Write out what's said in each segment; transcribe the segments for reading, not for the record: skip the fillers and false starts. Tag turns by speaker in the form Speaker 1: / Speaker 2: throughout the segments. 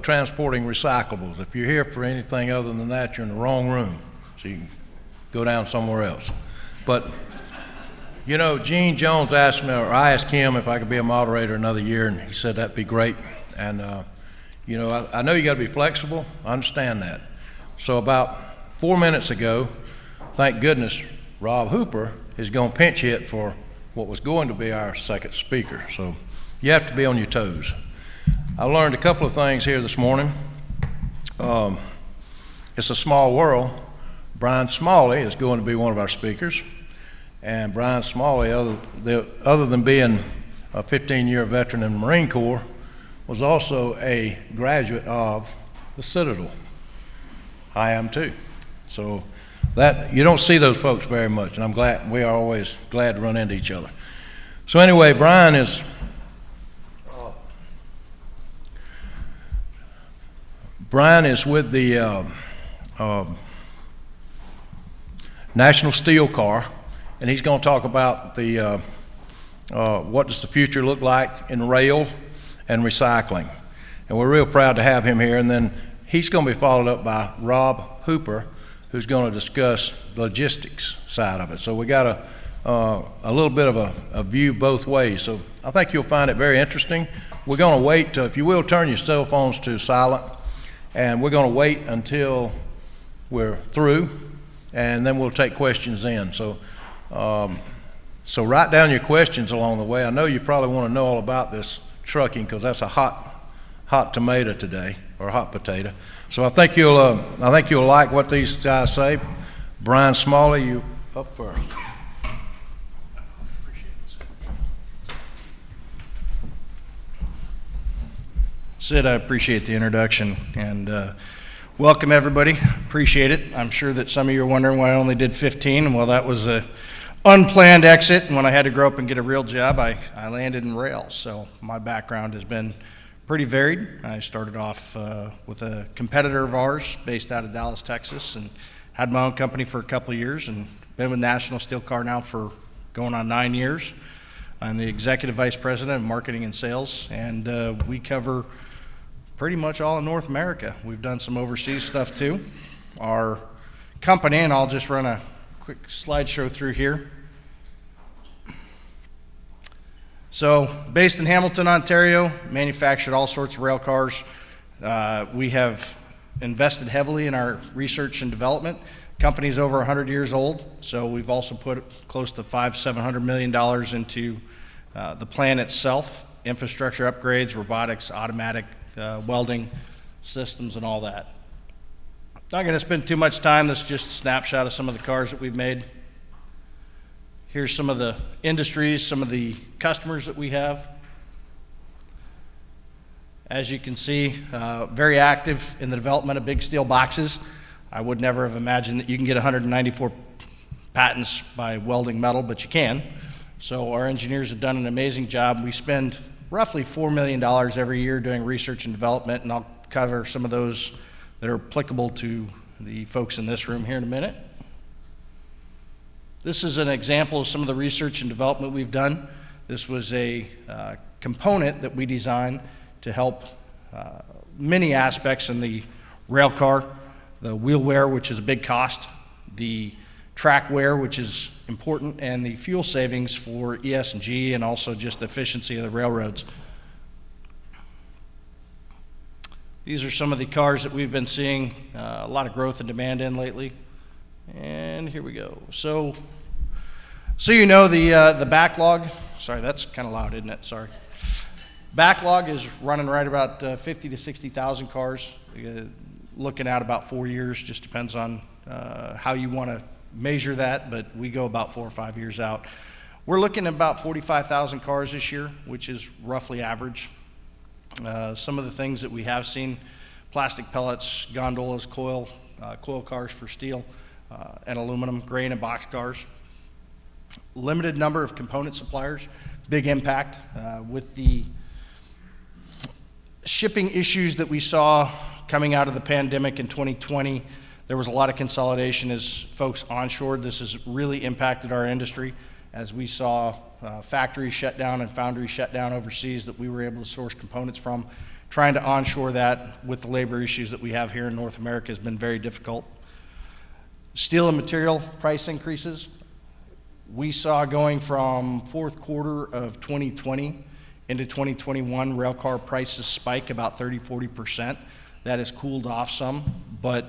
Speaker 1: transporting recyclables. If you're here for anything other than that, you're in the wrong room, so you can go down somewhere else. But, you know, Gene Jones asked me, or I asked him if I could be a moderator another year, and he said that'd be great. And, you know, I know you got to be flexible. I understand that. So about 4 minutes ago, thank goodness, Rob Hooper is going to pinch hit for what was going to be our second speaker. So you have to be on your toes. I learned a couple of things here this morning. It's a small world. Brian Smalley is going to be one of our speakers. And Brian Smalley, other than being a 15-year veteran in the Marine Corps, was also a graduate of the Citadel. I am too. So that, you don't see those folks very much, and I'm glad, we are always glad to run into each other. So anyway, Brian is with the National Steel Car, and he's going to talk about the what does the future look like in rail and recycling. And we're real proud to have him here. And then he's going to be followed up by Rob Hooper, who's going to discuss the logistics side of it. So we got a little bit of a view both ways. So I think you'll find it very interesting. We're going to wait to, if you will, turn your cell phones to silent. And we're going to wait until we're through, and then we'll take questions in. So, so write down your questions along the way. I know you probably want to know all about this trucking because that's a hot tomato today, or a hot potato. So I think you'll like what these guys say. Brian Smalley, you up first.
Speaker 2: Sid, I appreciate the introduction, and welcome everybody. Appreciate it. I'm sure that some of you are wondering why I only did 15. Well, that was an unplanned exit, and when I had to grow up and get a real job, I landed in rail. So my background has been pretty varied. I started off with a competitor of ours based out of Dallas, Texas, and had my own company for a couple of years, and been with National Steel Car now for going on 9 years. I'm the Executive Vice President of Marketing and Sales, and we cover pretty much all of North America. We've done some overseas stuff too. Our company, and I'll just run a quick slideshow through here. So, based in Hamilton, Ontario, manufactured all sorts of rail cars. We have invested heavily in our research and development. Company's over 100 years old, so we've also put close to $700 million into the plant itself, infrastructure upgrades, robotics, automatic welding systems, and all that. Not going to spend too much time. This is just a snapshot of some of the cars that we've made. Here's some of the industries, some of the customers that we have. As you can see, very active in the development of big steel boxes. I would never have imagined that you can get 194 patents by welding metal, but you can. So our engineers have done an amazing job. We spend roughly $4 million every year doing research and development, and I'll cover some of those that are applicable to the folks in this room here in a minute. This is an example of some of the research and development we've done. This was a component that we designed to help many aspects in the rail car, the wheel wear, which is a big cost, the track wear, which is important, and the fuel savings for ES&G, and also just efficiency of the railroads. These are some of the cars that we've been seeing a lot of growth and demand in lately. And here we go. So you know the backlog. Sorry, that's kind of loud, isn't it? Sorry. Backlog is running right about 50 to 60,000 cars. Looking at about 4 years, just depends on how you want to measure that, but we go about 4 or 5 years out. We're looking at about 45,000 cars this year, which is roughly average. Some of the things that we have seen: plastic pellets, gondolas, coil cars for steel and aluminum, grain and box cars. Limited number of component suppliers, big impact with the shipping issues that we saw coming out of the pandemic in 2020. There was a lot of consolidation as folks onshored. This has really impacted our industry as we saw factories shut down and foundries shut down overseas that we were able to source components from, trying to onshore that with the labor issues that we have here in North America has been very difficult. Steel and material price increases. We saw going from fourth quarter of 2020 into 2021, railcar prices spike about 30–40%. That has cooled off some, but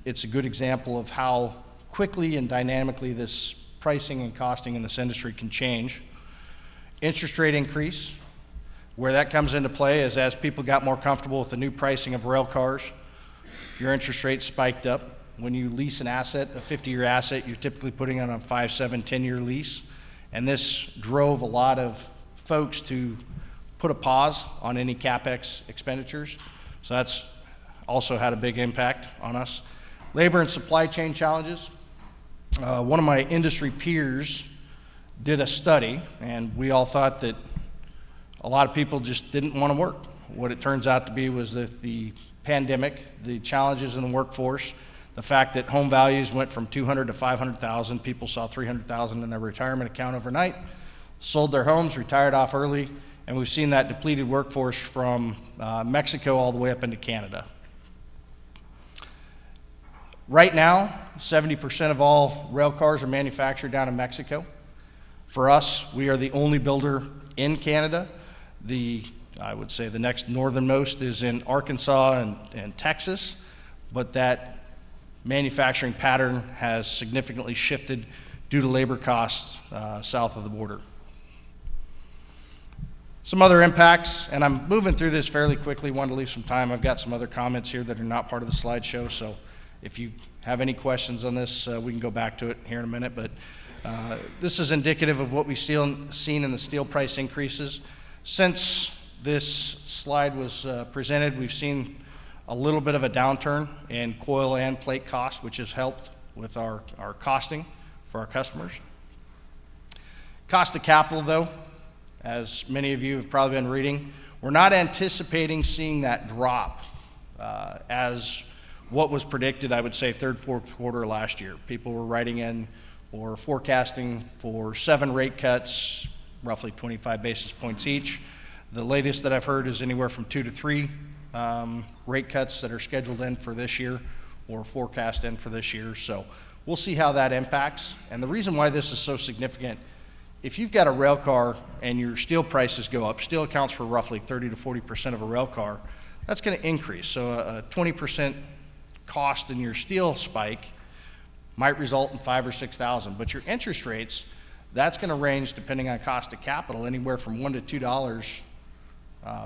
Speaker 2: it's a good example of how quickly and dynamically this pricing and costing in this industry can change. Interest rate increase. Where that comes into play is as people got more comfortable with the new pricing of rail cars, your interest rate spiked up. When you lease an asset, a 50-year asset, you're typically putting on a 5, 7, 10-year lease. And this drove a lot of folks to put a pause on any CapEx expenditures. So that's also had a big impact on us. Labor and supply chain challenges. One of my industry peers did a study, and we all thought that a lot of people just didn't want to work. What it turns out to be was that the pandemic, the challenges in the workforce, the fact that home values went from 200 to 500,000, people saw 300,000 in their retirement account overnight, sold their homes, retired off early, and we've seen that depleted workforce from Mexico all the way up into Canada. Right now, 70% of all rail cars are manufactured down in Mexico. For us, we are the only builder in Canada. I would say the next northernmost is in Arkansas and Texas, but that manufacturing pattern has significantly shifted due to labor costs south of the border. Some other impacts, and I'm moving through this fairly quickly, wanted to leave some time. I've got some other comments here that are not part of the slideshow, so if you have any questions on this, we can go back to it here in a minute, but this is indicative of what we've seen in the steel price increases. Since this slide was presented, we've seen a little bit of a downturn in coil and plate cost, which has helped with our costing for our customers. Cost of capital, though, as many of you have probably been reading, we're not anticipating seeing that drop as what was predicted, I would say, third, fourth quarter last year. People were writing in or forecasting for 7 rate cuts, roughly 25 basis points each. The latest that I've heard is anywhere from 2 to 3 rate cuts that are scheduled in for this year or forecast in for this year. So we'll see how that impacts. And the reason why this is so significant, if you've got a rail car and your steel prices go up, steel accounts for roughly 30 to 40% of a rail car, that's going to increase. So a 20% cost in your steel spike might result in $5,000 or $6,000, but your interest rates, that's going to range, depending on cost of capital, anywhere from $1 to $2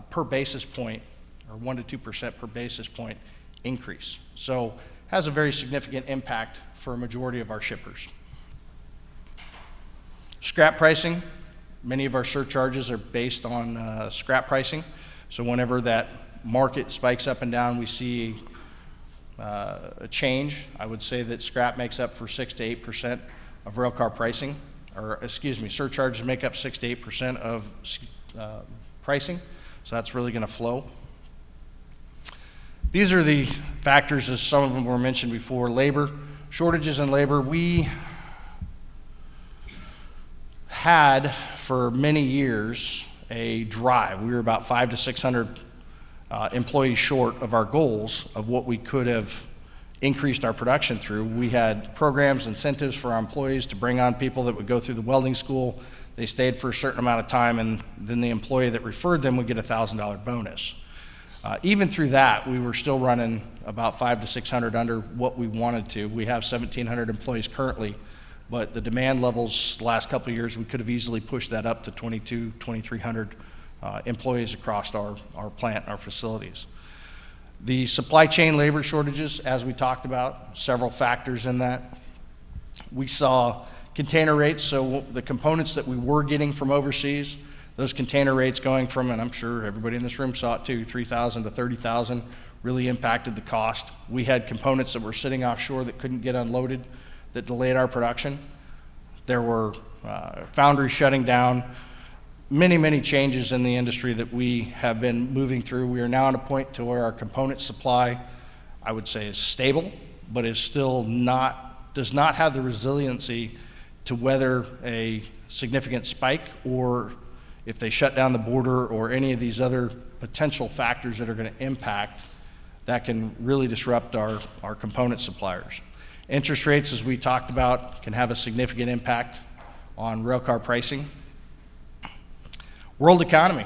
Speaker 2: per basis point, or 1 to 2% per basis point increase. So has a very significant impact for a majority of our shippers. Scrap pricing, many of our surcharges are based on scrap pricing. So whenever that market spikes up and down, we see a change. I would say that scrap makes up for 6 to 8% of railcar pricing, or excuse me, surcharges make up 6 to 8% of pricing. So that's really going to flow. These are the factors, as some of them were mentioned before. Labor, shortages in labor. We had for many years a drive. We were about 500 to 600 employees short of our goals of what we could have increased our production through. We had programs, incentives for our employees to bring on people that would go through the welding school. They stayed for a certain amount of time, and then the employee that referred them would get a $1,000 bonus. Even through that, we were still running about 500 to 600 under what we wanted to. We have 1,700 employees currently, but the demand levels the last couple of years, we could have easily pushed that up to 2,300 employees across our plant, our facilities. The supply chain labor shortages, as we talked about, several factors in that. We saw container rates, so the components that we were getting from overseas, those container rates going from, and I'm sure everybody in this room saw it too, 3,000 to 30,000, really impacted the cost. We had components that were sitting offshore that couldn't get unloaded, that delayed our production. There were foundries shutting down. Many changes in the industry that we have been moving through. We are now at a point to where our component supply, I would say, is stable, but is still does not have the resiliency to weather a significant spike, or if they shut down the border or any of these other potential factors that are going to impact that can really disrupt our component suppliers. Interest rates, as we talked about, can have a significant impact on railcar pricing. World economy.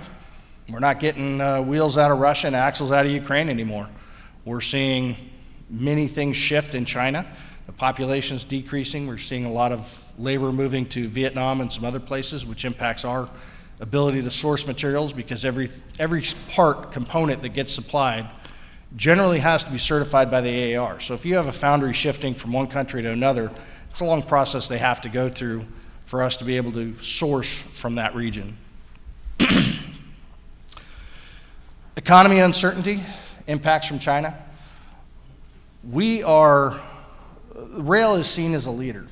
Speaker 2: We're not getting wheels out of Russia and axles out of Ukraine anymore. We're seeing many things shift in China. The population's decreasing. We're seeing a lot of labor moving to Vietnam and some other places, which impacts our ability to source materials, because every part component that gets supplied generally has to be certified by the AAR. So if you have a foundry shifting from one country to another, it's a long process they have to go through for us to be able to source from that region. Economy uncertainty, impacts from China. Rail is seen as a lead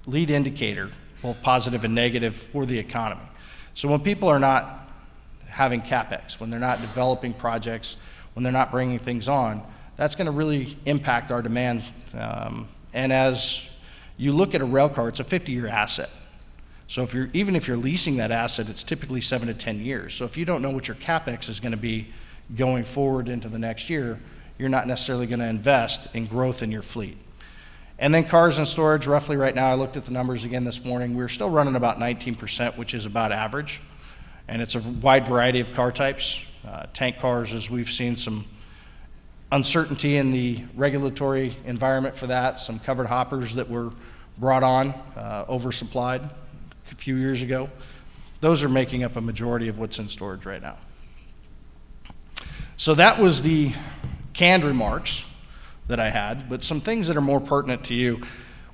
Speaker 2: indicator, both positive and negative, for the economy. So when people are not having CapEx, when they're not developing projects, when they're not bringing things on, that's going to really impact our demand. And as you look at a rail car, it's a 50-year asset. So even if you're leasing that asset, it's typically 7 to 10 years. So if you don't know what your CapEx is going to be going forward into the next year, you're not necessarily going to invest in growth in your fleet. And then cars and storage, roughly right now, I looked at the numbers again this morning, we're still running about 19%, which is about average. And it's a wide variety of car types. Tank cars, as we've seen some uncertainty in the regulatory environment for that, some covered hoppers that were brought on, oversupplied a few years ago. Those are making up a majority of what's in storage right now. So that was the canned remarks that I had, but some things that are more pertinent to you.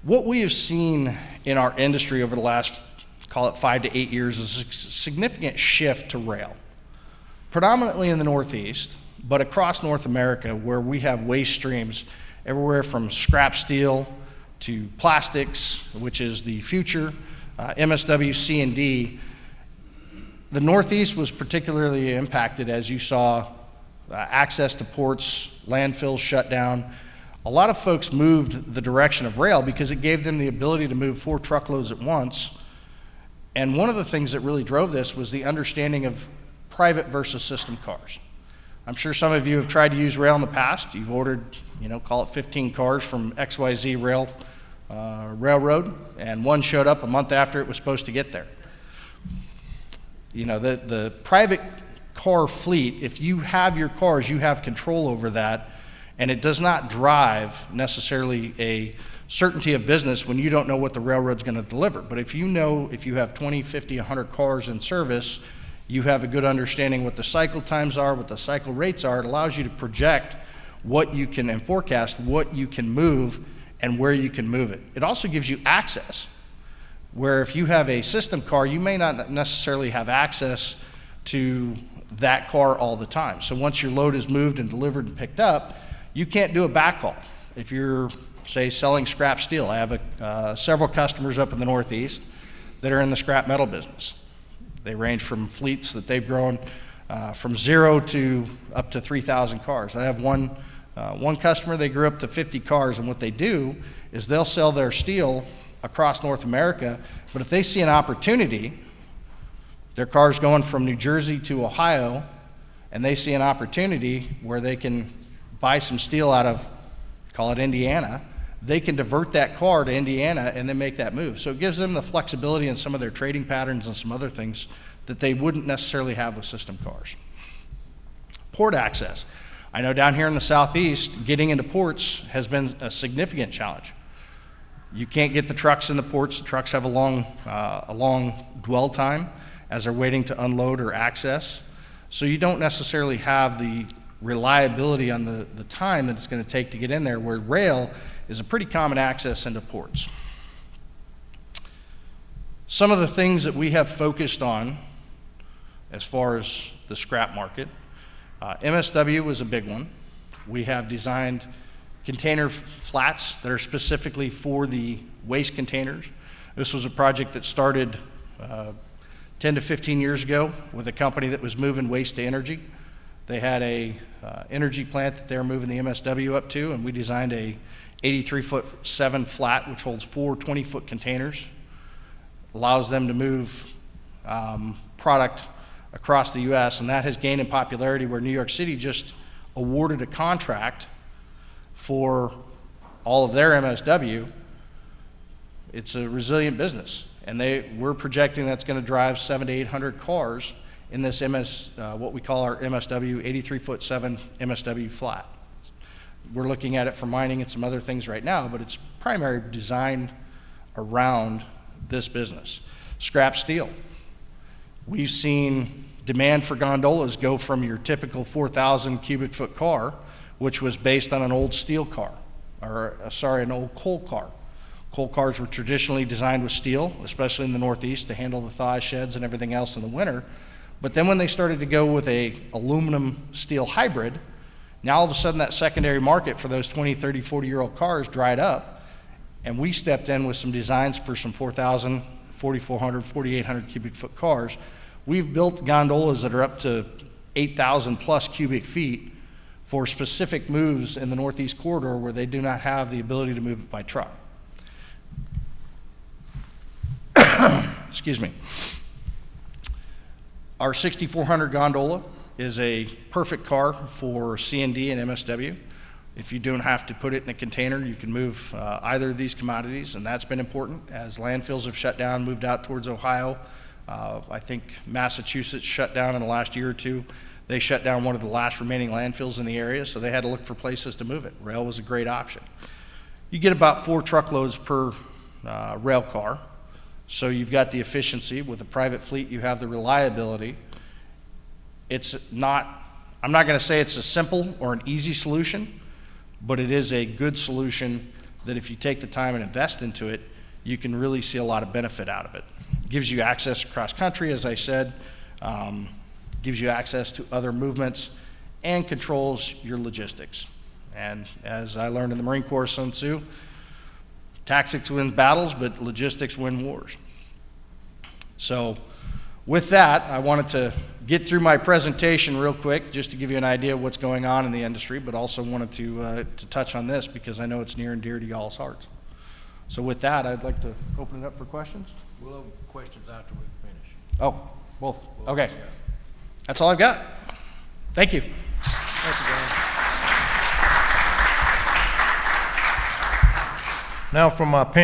Speaker 2: What we have seen in our industry over the last, call it 5 to 8 years, is a significant shift to rail, predominantly in the Northeast, but across North America, where we have waste streams everywhere from scrap steel to plastics, which is the future, MSW, C&D. The Northeast was particularly impacted as you saw access to ports, landfills shut down. A lot of folks moved the direction of rail because it gave them the ability to move 4 truckloads at once. And one of the things that really drove this was the understanding of private versus system cars. I'm sure some of you have tried to use rail in the past. You've ordered, call it 15 cars from XYZ railroad, and one showed up a month after it was supposed to get there. The private car fleet, if you have your cars, you have control over that, and it does not drive necessarily a certainty of business when you don't know what the railroad's going to deliver. But if you have 20, 50, 100 cars in service, you have a good understanding what the cycle times are, what the cycle rates are. It allows you to project what you can and forecast what you can move and where you can move it. It also gives you access, where if you have a system car, you may not necessarily have access to that car all the time. So once your load is moved and delivered and picked up, you can't do a backhaul. If you're, say, selling scrap steel, I have several customers up in the Northeast that are in the scrap metal business. They range from fleets that they've grown from 0 to up to 3,000 cars. I have one customer, they grew up to 50 cars, and what they do is they'll sell their steel across North America, but if they see an opportunity, their car's going from New Jersey to Ohio, and they see an opportunity where they can buy some steel out of, call it Indiana, they can divert that car to Indiana and then make that move. So it gives them the flexibility in some of their trading patterns and some other things that they wouldn't necessarily have with system cars. Port access. I know down here in the Southeast, getting into ports has been a significant challenge. You can't get the trucks in the ports. The trucks have a long dwell time as they're waiting to unload or access. So you don't necessarily have the reliability on the time that it's going to take to get in there, where rail is a pretty common access into ports. Some of the things that we have focused on as far as the scrap market, MSW was a big one. We have designed container flats that are specifically for the waste containers. This was a project that started 10 to 15 years ago with a company that was moving waste to energy. They had a energy plant that they were moving the MSW up to, and we designed a 83-foot 7 flat, which holds 4 20-foot containers. Allows them to move product across the U.S., and that has gained in popularity where New York City just awarded a contract for all of their MSW. It's a resilient business, and we're projecting that's going to drive 700 to 800 cars in this what we call our MSW 83'7" MSW flat. We're looking at it for mining and some other things right now, but it's primarily designed around this business. Scrap steel. We've seen demand for gondolas go from your typical 4,000 cubic foot car, which was based on an old steel car, an old coal car. Coal cars were traditionally designed with steel, especially in the Northeast, to handle the thaw sheds and everything else in the winter. But then when they started to go with a aluminum steel hybrid, now all of a sudden that secondary market for those 20, 30, 40-year-old cars dried up, and we stepped in with some designs for some 4,000, 4,400, 4,800 cubic foot cars. We've built gondolas that are up to 8,000 plus cubic feet for specific moves in the Northeast corridor where they do not have the ability to move it by truck. Excuse me. Our 6400 gondola is a perfect car for C&D and MSW. If you don't have to put it in a container, you can move either of these commodities, and that's been important as landfills have shut down, moved out towards Ohio. I think Massachusetts shut down in the last year or two. They shut down one of the last remaining landfills in the area, so they had to look for places to move it. Rail was a great option. You get about 4 truckloads per rail car, so you've got the efficiency. With a private fleet, you have the reliability. I'm not going to say it's a simple or an easy solution, but it is a good solution that if you take the time and invest into it, you can really see a lot of benefit out of it. Gives you access across country, as I said, gives you access to other movements, and controls your logistics. And as I learned in the Marine Corps, Sun Tzu, tactics win battles, but logistics win wars. So with that, I wanted to get through my presentation real quick just to give you an idea of what's going on in the industry, but also wanted to touch on this because I know it's near and dear to y'all's hearts. So with that, I'd like to open it up for questions.
Speaker 1: We'll have questions after we finish.
Speaker 2: Oh, both. Okay. That's all I've got. Thank you.
Speaker 1: Thank you, Dan. Now from my pen